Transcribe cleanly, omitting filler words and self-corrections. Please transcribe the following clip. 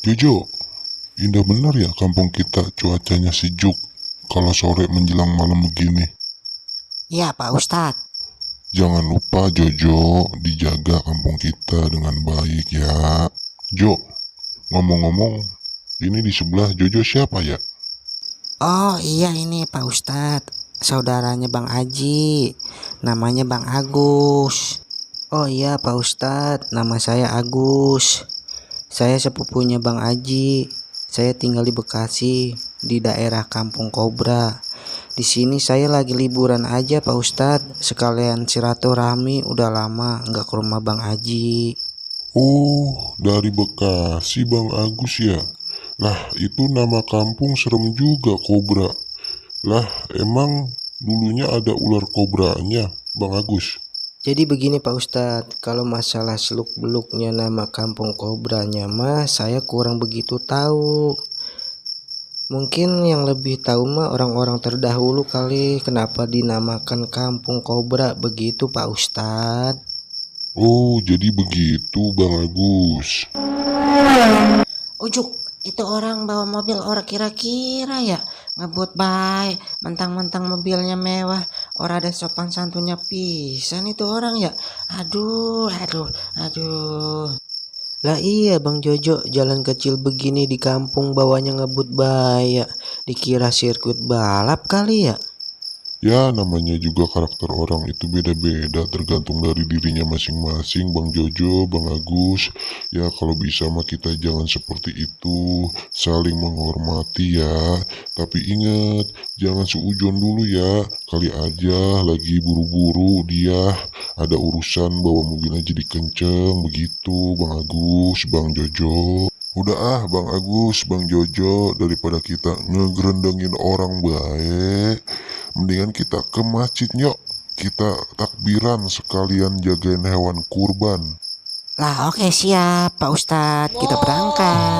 Jojo, indah benar ya kampung kita cuacanya sejuk kalau sore menjelang malam begini. Iya Pak Ustadz. Jangan lupa Jojo, dijaga kampung kita dengan baik ya. Jo, ngomong-ngomong, ini di sebelah Jojo siapa ya? Oh iya ini Pak Ustadz, saudaranya Bang Aji, namanya Bang Agus. Oh iya Pak Ustadz, nama saya Agus. Saya sepupunya Bang Aji. Saya tinggal di Bekasi, di daerah Kampung Kobra. Di sini saya lagi liburan aja Pak Ustadz, sekalian silaturahmi, udah lama nggak ke rumah Bang Aji. Oh, dari Bekasi Bang Agus ya. Lah, itu nama kampung serem juga, Kobra. Lah, emang dulunya ada ular kobranya, Bang Agus? Jadi begini Pak Ustadz, kalau masalah seluk-beluknya nama Kampung Kobranya mah saya kurang begitu tahu. Mungkin yang lebih tahu mah orang-orang terdahulu kali, kenapa dinamakan Kampung Kobra begitu Pak Ustadz. Oh, jadi begitu Bang Agus. Ujuk, itu orang bawa mobil orang kira-kira ya ngebut baik, mentang-mentang mobilnya mewah, orang ada sopan santunnya pisan itu orang ya. Aduh. Lah iya Bang Jojo, jalan kecil begini di kampung bawanya ngebut baik, dikira sirkuit balap kali ya. Ya, namanya juga karakter orang itu beda-beda tergantung dari dirinya masing-masing, Bang Jojo, Bang Agus. Ya, kalau bisa mah kita jangan seperti itu, saling menghormati ya. Tapi ingat, jangan seujon dulu ya. Kali aja lagi buru-buru dia ada urusan bawa mobilnya jadi kenceng begitu, Bang Agus, Bang Jojo. Udah ah Bang Agus, Bang Jojo, daripada kita ngegerendengin orang baik, mendingan kita ke masjid yuk. Kita takbiran sekalian jagain hewan kurban. Lah oke siap Pak Ustadz, kita berangkat.